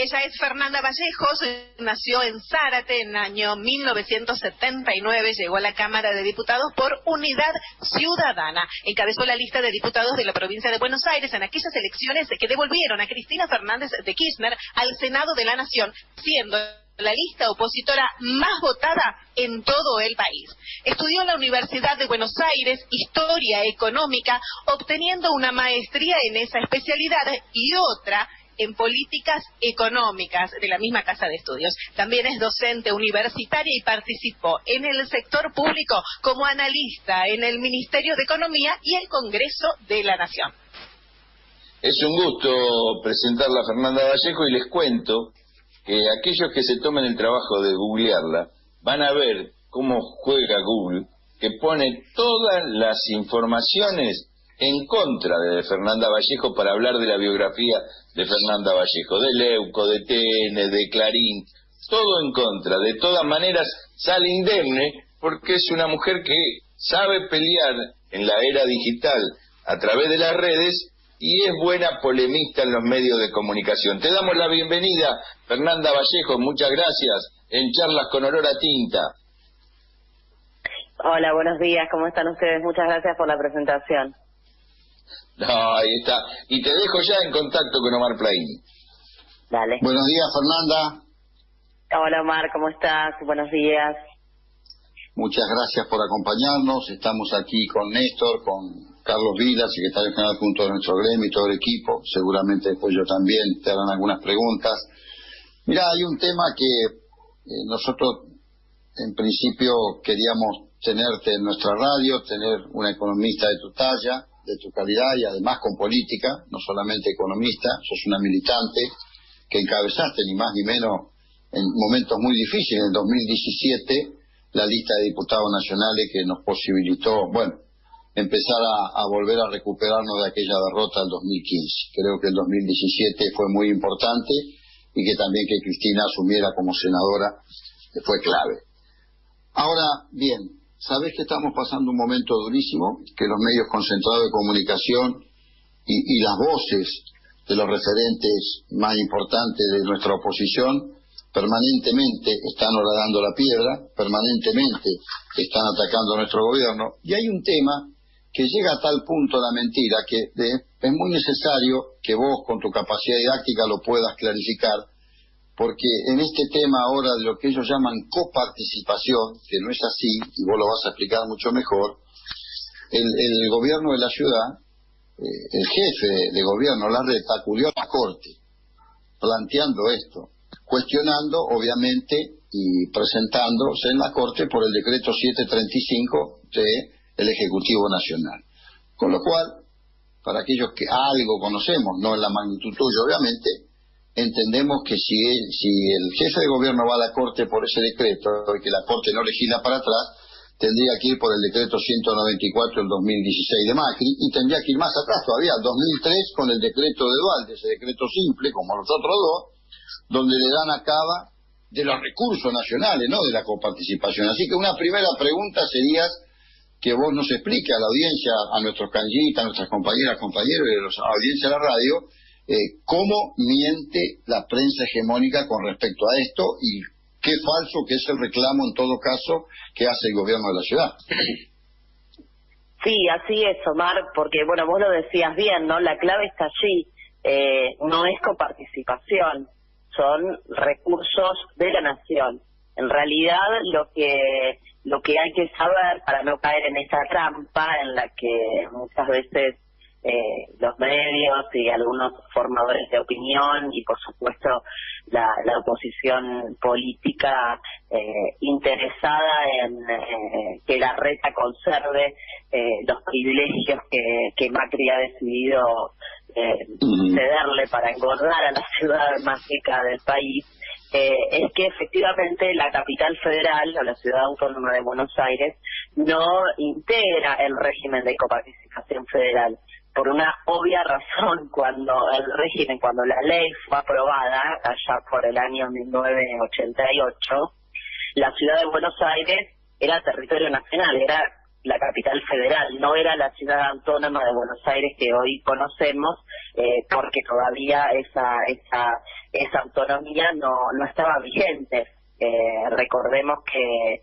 Ella es Fernanda Vallejos, nació en Zárate en el año 1979, llegó a la Cámara de Diputados por Unidad Ciudadana. Encabezó la lista de diputados de la provincia de Buenos Aires en aquellas elecciones que devolvieron a Cristina Fernández de Kirchner al Senado de la Nación, siendo la lista opositora más votada en todo el país. Estudió en la Universidad de Buenos Aires Historia Económica, obteniendo una maestría en esa especialidad y otra en Políticas Económicas de la misma Casa de Estudios. También es docente universitaria y participó en el sector público como analista en el Ministerio de Economía y el Congreso de la Nación. Es un gusto presentarla a Fernanda Vallejo y les cuento que aquellos que se tomen el trabajo de googlearla van a ver cómo juega Google, que pone todas las informaciones en contra de Fernanda Vallejo para hablar de la biografía de Fernanda Vallejo, de Leuco, de TN, de Clarín, todo en contra. De todas maneras sale indemne porque es una mujer que sabe pelear en la era digital a través de las redes y es buena polemista en los medios de comunicación. Te damos la bienvenida, Fernanda Vallejo, muchas gracias, en Charlas con Olor a Tinta. Hola, buenos días, ¿cómo están ustedes? Muchas gracias por la presentación. No, ahí está. Y te dejo ya en contacto con Omar Plaini. Dale. Buenos días, Fernanda. Hola, Omar, ¿cómo estás? Buenos días. Muchas gracias por acompañarnos. Estamos aquí con Néstor, con Carlos Vila, secretario general junto a nuestro gremio y todo el equipo. Seguramente después yo también te harán algunas preguntas. Mira, hay un tema que nosotros en principio queríamos tenerte en nuestra radio, tener una economista de tu talla, de tu calidad y además con política, no solamente economista, sos una militante que encabezaste ni más ni menos en momentos muy difíciles, en el 2017, la lista de diputados nacionales que nos posibilitó, bueno, empezar a volver a recuperarnos de aquella derrota del 2015. Creo que el 2017 fue muy importante y que también que Cristina asumiera como senadora fue clave. Ahora, bien, sabés que estamos pasando un momento durísimo, que los medios concentrados de comunicación y las voces de los referentes más importantes de nuestra oposición permanentemente están horadando la piedra, permanentemente están atacando a nuestro gobierno, y hay un tema que llega a tal punto la mentira que es muy necesario que vos con tu capacidad didáctica lo puedas clarificar, porque en este tema ahora de lo que ellos llaman coparticipación, que no es así, y vos lo vas a explicar mucho mejor, el gobierno de la ciudad, el jefe de gobierno, Larreta, acudió a la Corte planteando esto, cuestionando, obviamente, y presentándose en la Corte por el decreto 735 del Ejecutivo Nacional. Con lo cual, para aquellos que algo conocemos, no en la magnitud tuya, obviamente, entendemos que si el jefe de gobierno va a la Corte por ese decreto y que la Corte no legisla para atrás, tendría que ir por el decreto 194 del 2016 de Macri y tendría que ir más atrás todavía, 2003 con el decreto de Dualde, ese decreto simple, como los otros dos, donde le dan a cabo de los recursos nacionales, no de la coparticipación. Así que una primera pregunta sería que vos nos explique a la audiencia, a nuestros canillitas, a nuestras compañeras, compañeros y a la audiencia de la radio, cómo miente la prensa hegemónica con respecto a esto y qué falso que es el reclamo en todo caso que hace el gobierno de la ciudad. Sí, así es, Omar, porque bueno, vos lo decías bien, ¿no? La clave está allí, no es coparticipación, son recursos de la nación. En realidad lo que hay que saber para no caer en esa trampa en la que muchas veces los medios y algunos formadores de opinión y por supuesto la oposición política interesada en que Larreta conserve los privilegios que Macri ha decidido cederle para engordar a la ciudad más rica del país, es que efectivamente la capital federal o la ciudad autónoma de Buenos Aires no integra el régimen de coparticipación federal por una obvia razón. Cuando la ley fue aprobada allá por el año 1988, la ciudad de Buenos Aires era territorio nacional, era la capital federal, no era la ciudad autónoma de Buenos Aires que hoy conocemos, porque todavía esa autonomía no estaba vigente. Recordemos que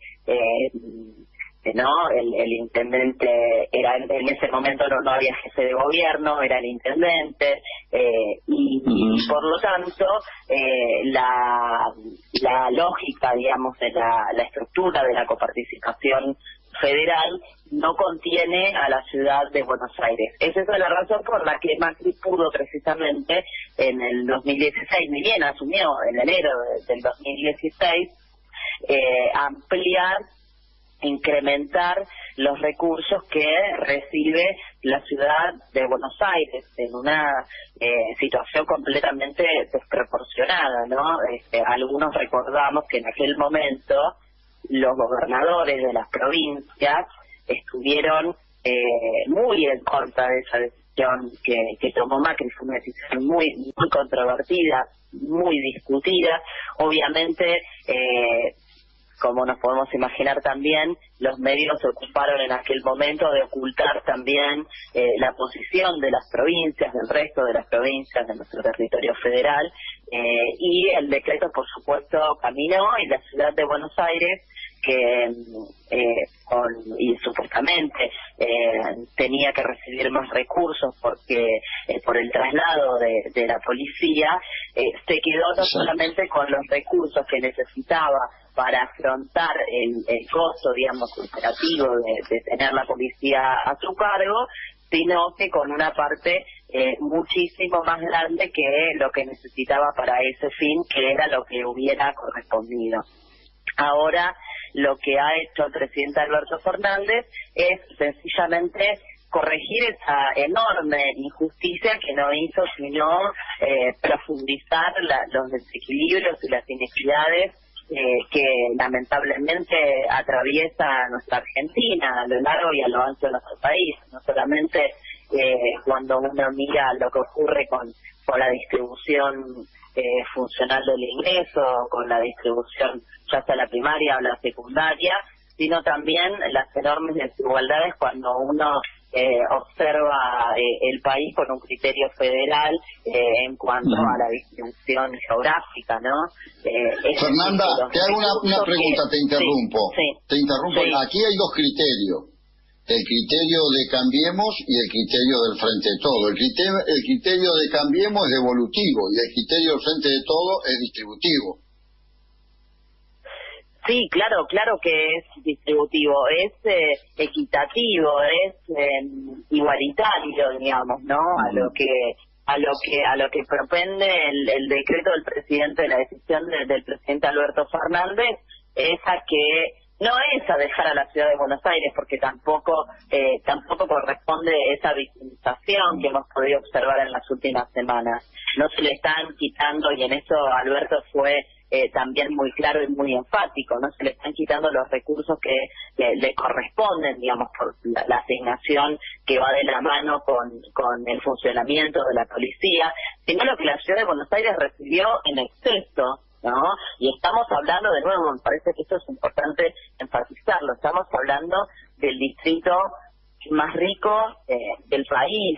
el intendente era en ese momento no había jefe de gobierno, era el intendente, y por lo tanto la lógica, digamos, de la estructura de la coparticipación federal no contiene a la ciudad de Buenos Aires. Esa es la razón por la que Macri pudo precisamente en el 2016, ni bien asumió en enero del 2016, ampliar, incrementar los recursos que recibe la ciudad de Buenos Aires en una situación completamente desproporcionada, ¿no? Algunos recordamos que en aquel momento los gobernadores de las provincias estuvieron muy en contra de esa decisión que tomó Macri. Fue una decisión muy controvertida, muy discutida. Obviamente, como nos podemos imaginar también, los medios se ocuparon en aquel momento de ocultar también la posición de las provincias, del resto de las provincias de nuestro territorio federal, y el decreto, por supuesto, caminó, y la ciudad de Buenos Aires, que y supuestamente tenía que recibir más recursos porque por el traslado de la policía, se quedó no solamente con los recursos que necesitaba para afrontar el costo, digamos, operativo de tener la policía a su cargo, sino que con una parte muchísimo más grande que lo que necesitaba para ese fin, que era lo que hubiera correspondido. Ahora, lo que ha hecho el presidente Alberto Fernández es sencillamente corregir esa enorme injusticia que no hizo sino profundizar los desequilibrios y las inequidades que lamentablemente atraviesa nuestra Argentina a lo largo y a lo ancho de nuestro país. No solamente cuando uno mira lo que ocurre con la distribución funcional del ingreso, con la distribución ya sea la primaria o la secundaria, sino también las enormes desigualdades cuando uno observa el país con un criterio federal en cuanto a la distribución geográfica, ¿no? Fernanda, te hago una pregunta, te interrumpo. Sí. Te interrumpo. Sí. Aquí hay dos criterios. El criterio de Cambiemos y el criterio del Frente de Todo. El criterio de Cambiemos es devolutivo y el criterio del Frente de Todo es distributivo. Sí, claro que es distributivo, es equitativo, es igualitario, digamos, ¿no? A lo que propende el decreto del presidente, la decisión del presidente Alberto Fernández, es a que no es a dejar a la ciudad de Buenos Aires, porque tampoco corresponde esa victimización que hemos podido observar en las últimas semanas. No se le están quitando, y en eso Alberto fue también muy claro y muy enfático, no se le están quitando los recursos que le corresponden, digamos, por la asignación que va de la mano con el funcionamiento de la policía, sino lo que la ciudad de Buenos Aires recibió en exceso, ¿no? Y estamos hablando, de nuevo, me parece que esto es importante enfatizarlo, estamos hablando del distrito más rico del país.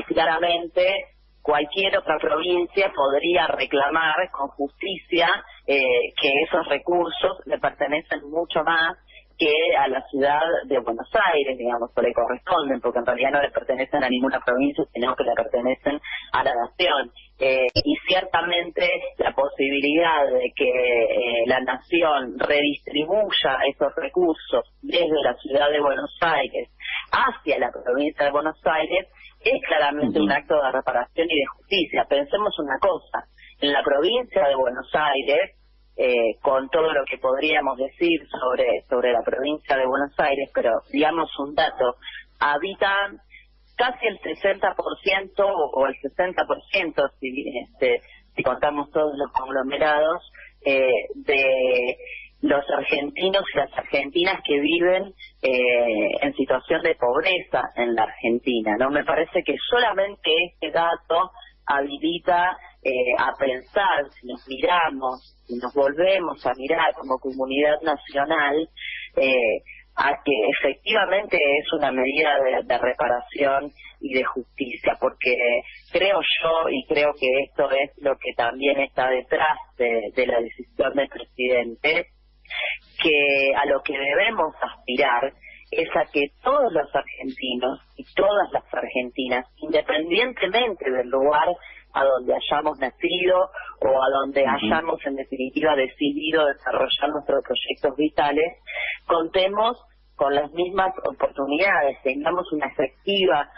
Claramente cualquier otra provincia podría reclamar con justicia que esos recursos le pertenecen mucho más que a la ciudad de Buenos Aires, digamos, o le corresponden, porque en realidad no le pertenecen a ninguna provincia, sino que le pertenecen a la nación. Y ciertamente la posibilidad de que la nación redistribuya esos recursos desde la ciudad de Buenos Aires hacia la provincia de Buenos Aires es claramente un acto de reparación y de justicia. Pensemos una cosa, en la provincia de Buenos Aires, con todo lo que podríamos decir sobre la provincia de Buenos Aires, pero digamos un dato, habitan casi el 60% o el 60%, si contamos todos los conglomerados, de los argentinos y las argentinas que viven en situación de pobreza en la Argentina, ¿no? Me parece que solamente este dato habilita a pensar, si nos miramos, si nos volvemos a mirar como comunidad nacional, a que efectivamente es una medida de reparación y de justicia, porque creo yo, y creo que esto es lo que también está detrás de la decisión del presidente, que a lo que debemos aspirar es a que todos los argentinos y todas las argentinas, independientemente del lugar a donde hayamos nacido o a donde hayamos en definitiva decidido desarrollar nuestros proyectos vitales, contemos con las mismas oportunidades, tengamos una efectiva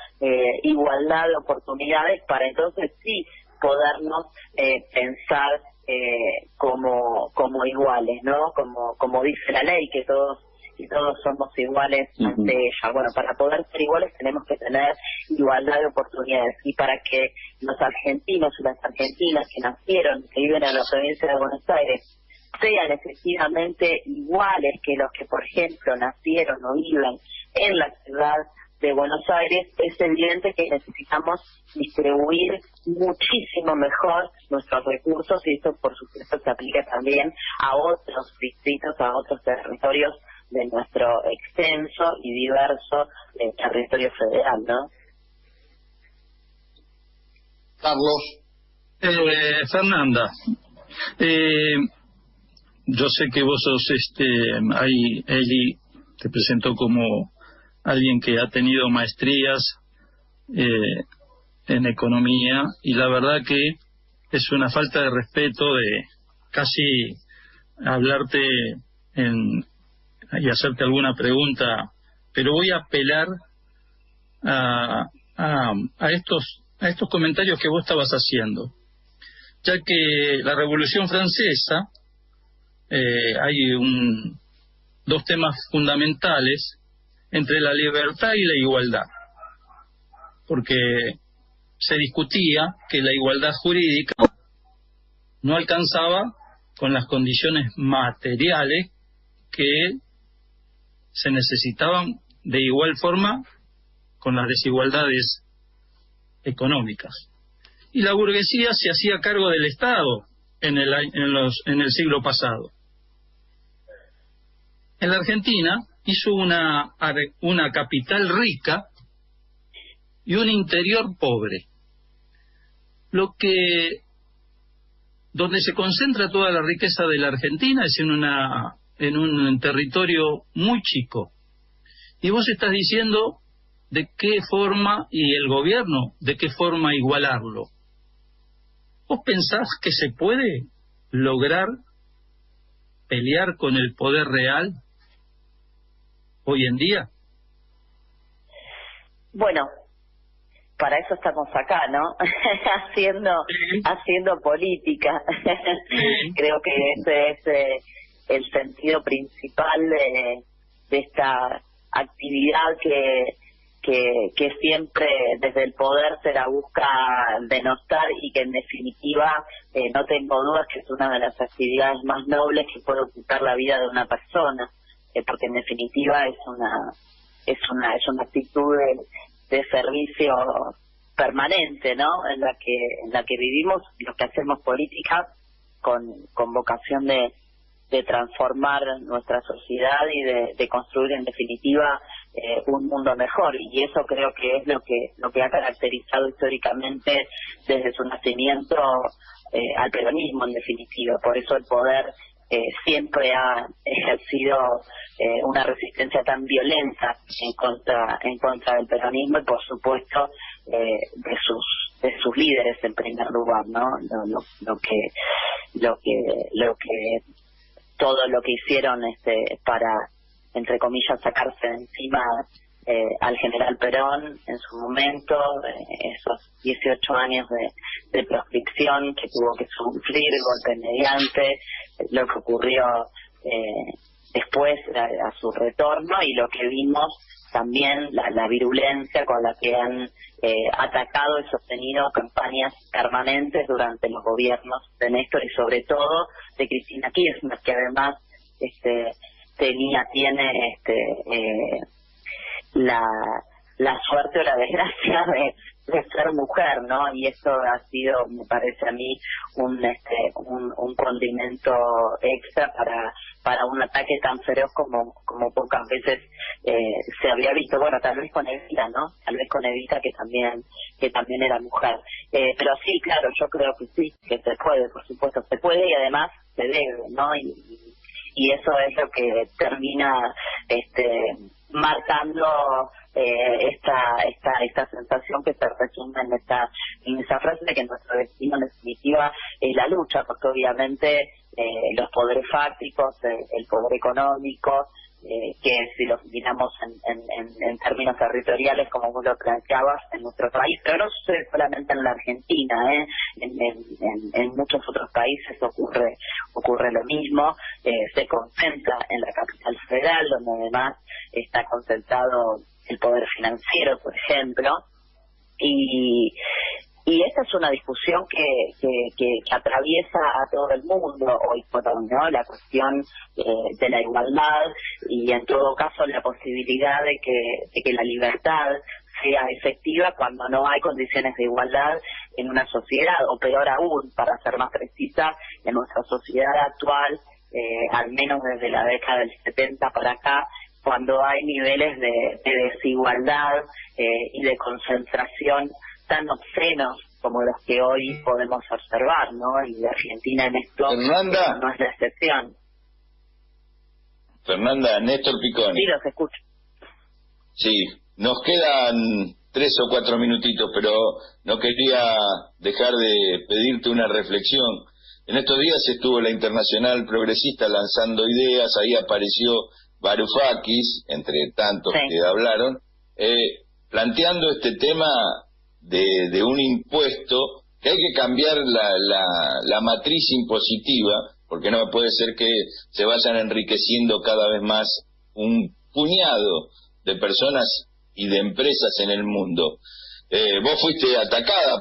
igualdad de oportunidades para entonces sí podernos pensar como iguales, ¿no? Como dice la ley, que todos somos iguales ante ella. Bueno, para poder ser iguales tenemos que tener igualdad de oportunidades, y para que los argentinos y las argentinas que nacieron, que viven en la provincia de Buenos Aires, sean efectivamente iguales que los que, por ejemplo, nacieron o viven en la ciudad de Buenos Aires, es evidente que necesitamos distribuir muchísimo mejor nuestros recursos, y esto por supuesto se aplica también a otros distritos, a otros territorios de nuestro extenso y diverso territorio federal, ¿no? Carlos. Fernanda, yo sé que vos sos, ahí Eli te presentó como alguien que ha tenido maestrías en economía, y la verdad que es una falta de respeto de casi hablarte y hacerte alguna pregunta, pero voy a apelar a estos comentarios que vos estabas haciendo, ya que la Revolución Francesa hay dos temas fundamentales entre la libertad y la igualdad, porque se discutía que la igualdad jurídica no alcanzaba con las condiciones materiales que se necesitaban de igual forma con las desigualdades económicas. Y la burguesía se hacía cargo del Estado en el siglo pasado. En la Argentina hizo una capital rica y un interior pobre. Donde se concentra toda la riqueza de la Argentina es en un territorio muy chico. Y vos estás diciendo de qué forma, y el gobierno, de qué forma igualarlo. ¿Vos pensás que se puede lograr pelear con el poder real hoy en día? Bueno, para eso estamos acá, ¿no? haciendo política. Creo que ese es el sentido principal de esta actividad que siempre desde el poder se la busca denostar, y que en definitiva no tengo dudas que es una de las actividades más nobles que puede ocupar la vida de una persona, porque en definitiva es una actitud de servicio permanente, ¿no? En la que vivimos los que hacemos política con vocación de transformar nuestra sociedad y de construir en definitiva un mundo mejor, y eso creo que es lo que ha caracterizado históricamente desde su nacimiento al peronismo, en definitiva. Por eso el poder siempre ha ejercido una resistencia tan violenta en contra del peronismo, y por supuesto de sus líderes en primer lugar, ¿no? Todo lo que hicieron para, entre comillas, sacarse de encima al general Perón en su momento, esos 18 años de proscripción que tuvo que sufrir golpe mediante, lo que ocurrió después a su retorno, y lo que vimos también, la virulencia con la que han atacado y sostenido campañas permanentes durante los gobiernos de Néstor, y sobre todo de Cristina Kirchner, que además tiene la suerte o la desgracia ser mujer, ¿no? Y eso ha sido, me parece a mí, un condimento extra para un ataque tan feroz como pocas veces se había visto. Bueno, tal vez con Evita, ¿no? Tal vez con Evita, que también era mujer. Pero sí, claro, yo creo que sí, que se puede, por supuesto, se puede, y además se debe, ¿no? Y eso es lo que termina marcando esta sensación que se resume en esa frase de que nuestro destino en definitiva es la lucha, porque obviamente los poderes fácticos, el poder económico, que si los miramos en términos territoriales, como vos lo planteabas, en nuestro país, pero no sucede solamente en la Argentina, en muchos otros países ocurre lo mismo, se concentra en la capital federal, donde además está concentrado el poder financiero, por ejemplo, y esta es una discusión que atraviesa a todo el mundo hoy por hoy, ¿no? La cuestión de la igualdad y, en todo caso, la posibilidad de que la libertad sea efectiva cuando no hay condiciones de igualdad en una sociedad, o peor aún, para ser más precisa, en nuestra sociedad actual, al menos desde la década del 70 para acá, cuando hay niveles de desigualdad y de concentración tan obscenos como los que hoy podemos observar, ¿no? Y Argentina en esto Fernanda, no es la excepción. Fernanda, Néstor Piconi. Sí, los escucho. Sí, nos quedan 3 o 4 minutitos, pero no quería dejar de pedirte una reflexión. En estos días estuvo la Internacional Progresista lanzando ideas, ahí apareció Varoufakis, entre tantos que hablaron, planteando este tema de un impuesto, que hay que cambiar la matriz impositiva, porque no puede ser que se vayan enriqueciendo cada vez más un puñado de personas y de empresas en el mundo. Vos fuiste atacada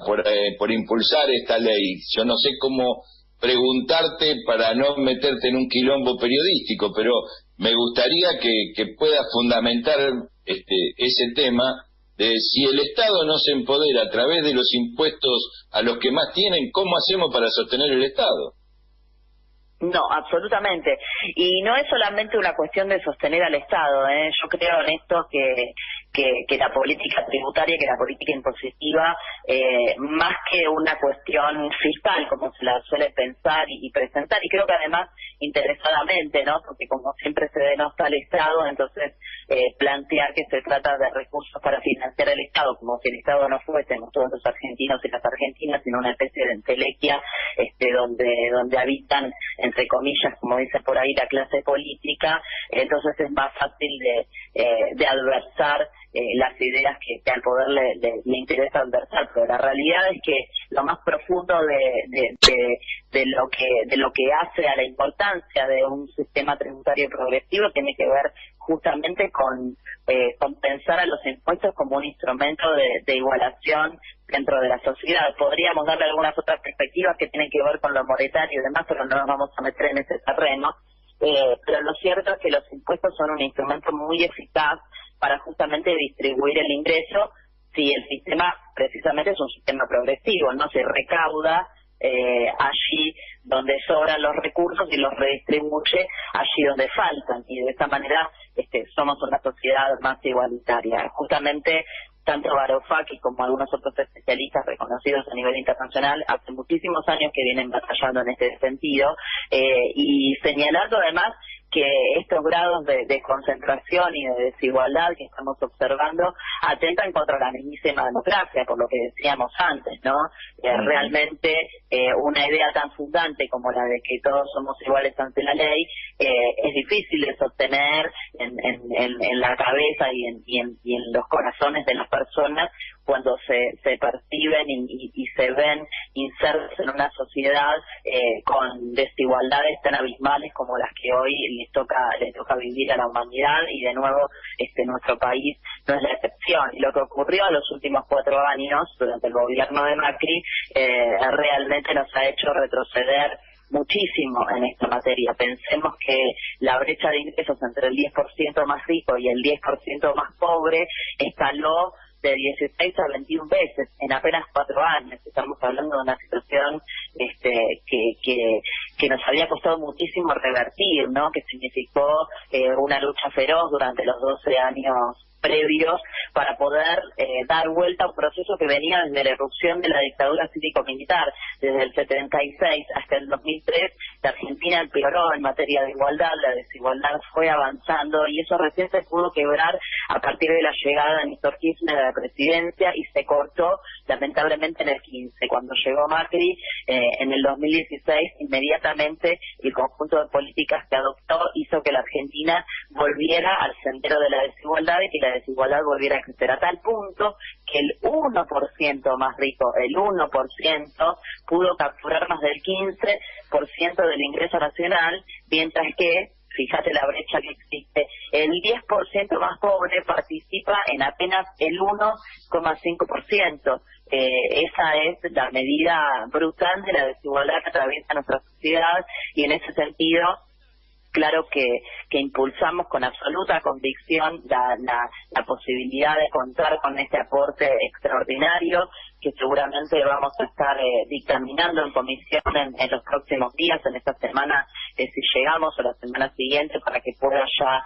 por impulsar esta ley. Yo no sé cómo preguntarte para no meterte en un quilombo periodístico, pero me gustaría que puedas fundamentar ese tema de si el Estado no se empodera a través de los impuestos a los que más tienen, ¿cómo hacemos para sostener el Estado? No, absolutamente. Y no es solamente una cuestión de sostener al Estado. Yo creo en esto que la política tributaria, que la política impositiva, más que una cuestión fiscal, como se la suele pensar y presentar, y creo que además interesadamente, ¿no? Porque como siempre se denosta al Estado, entonces plantear que se trata de recursos para financiar el Estado, como si el Estado no fuésemos todos los argentinos y las argentinas, sino una especie de entelequia donde habitan, entre comillas, como dice por ahí, la clase política. Entonces es más fácil de adversar las ideas que al poder le interesa adversar, pero la realidad es que lo más profundo de lo que hace a la importancia de un sistema tributario progresivo tiene que ver justamente con pensar a los impuestos como un instrumento de igualación dentro de la sociedad. Podríamos darle algunas otras perspectivas que tienen que ver con lo monetario y demás, pero no nos vamos a meter en ese terreno. Pero lo cierto es que los impuestos son un instrumento muy eficaz para justamente distribuir el ingreso, si el sistema precisamente es un sistema progresivo, no se recauda allí donde sobran los recursos y los redistribuye allí donde faltan, y de esta manera somos una sociedad más igualitaria. Justamente tanto Varoufakis como algunos otros especialistas reconocidos a nivel internacional hace muchísimos años que vienen batallando en este sentido, y señalando además que estos grados de concentración y de desigualdad que estamos observando atentan contra la mismísima democracia, por lo que decíamos antes, ¿no? Realmente una idea tan fundante como la de que todos somos iguales ante la ley es difícil de sostener en la cabeza y en los corazones de las personas cuando se perciben y se ven insertos en una sociedad con desigualdades tan abismales como las que hoy le toca vivir a la humanidad, y de nuevo nuestro país no es la excepción. Y lo que ocurrió en los últimos 4 años durante el gobierno de Macri realmente nos ha hecho retroceder muchísimo en esta materia. Pensemos que la brecha de ingresos entre el 10% más rico y el 10% más pobre escaló de 16 a 21 veces en apenas 4 años. Estamos hablando de una situación que nos había costado muchísimo revertir, ¿no? Que significó una lucha feroz durante los 12 años previos para poder dar vuelta a un proceso que venía desde la irrupción de la dictadura cívico-militar. Desde el 76 hasta el 2003, la Argentina empeoró en materia de igualdad, la desigualdad fue avanzando y eso recién se pudo quebrar a partir de la llegada de Néstor Kirchner a la presidencia y se cortó lamentablemente en el 15. Cuando llegó Macri en el 2016, inmediatamente el conjunto de políticas que adoptó hizo que la Argentina volviera al sendero de la desigualdad y que la desigualdad volviera a crecer a tal punto que el 1% más rico, el 1%, pudo capturar más del 15% del ingreso nacional, mientras que, fíjate la brecha que existe, el 10% más pobre participa en apenas el 1,5%. Esa es la medida brutal de la desigualdad que atraviesa nuestra sociedad y en ese sentido, claro que impulsamos con absoluta convicción la posibilidad de contar con este aporte extraordinario que seguramente vamos a estar dictaminando en comisión en los próximos días, en esta semana, si llegamos, o la semana siguiente, para que pueda ya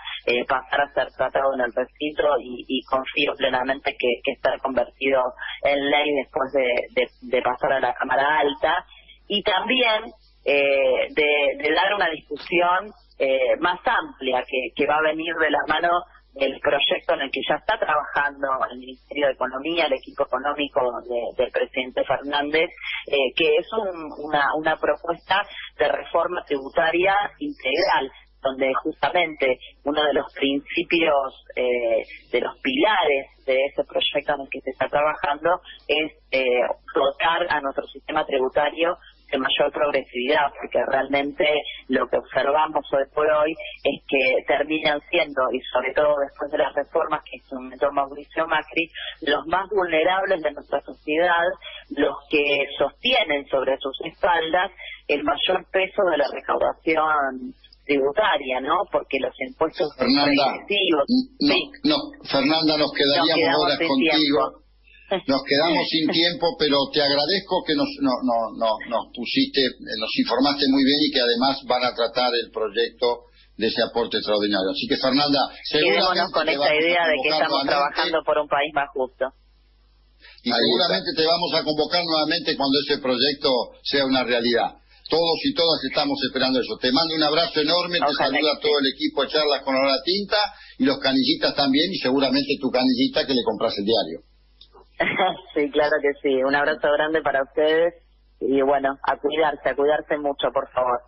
pasar a ser tratado en el recinto y confío plenamente que estará convertido en ley después de pasar a la Cámara Alta. Y también de dar una discusión más amplia que va a venir de la mano del proyecto en el que ya está trabajando el Ministerio de Economía, el equipo económico del presidente Fernández, que es una propuesta de reforma tributaria integral, donde justamente uno de los principios, de los pilares de ese proyecto en el que se está trabajando es dotar a nuestro sistema tributario de mayor progresividad, porque realmente lo que observamos hoy por hoy es que terminan siendo, y sobre todo después de las reformas que instrumentó Mauricio Macri, los más vulnerables de nuestra sociedad, los que sostienen sobre sus espaldas el mayor peso de la recaudación tributaria, ¿no? Porque los impuestos regresivos... Fernanda, nos quedaríamos horas contigo. Tiempo. Nos quedamos sin tiempo, pero te agradezco que nos informaste muy bien y que además van a tratar el proyecto de ese aporte extraordinario. Así que, Fernanda, quedémonos con esta idea de que estamos trabajando por un país más justo. Y seguramente te vamos a convocar nuevamente cuando ese proyecto sea una realidad. Todos y todas estamos esperando eso. Te mando un abrazo enorme, te saluda todo el equipo de Charlas con Olor a Tinta y los canillitas también, y seguramente tu canillita que le compras el diario. Sí, claro que sí. Un abrazo grande para ustedes y bueno, a cuidarse mucho, por favor.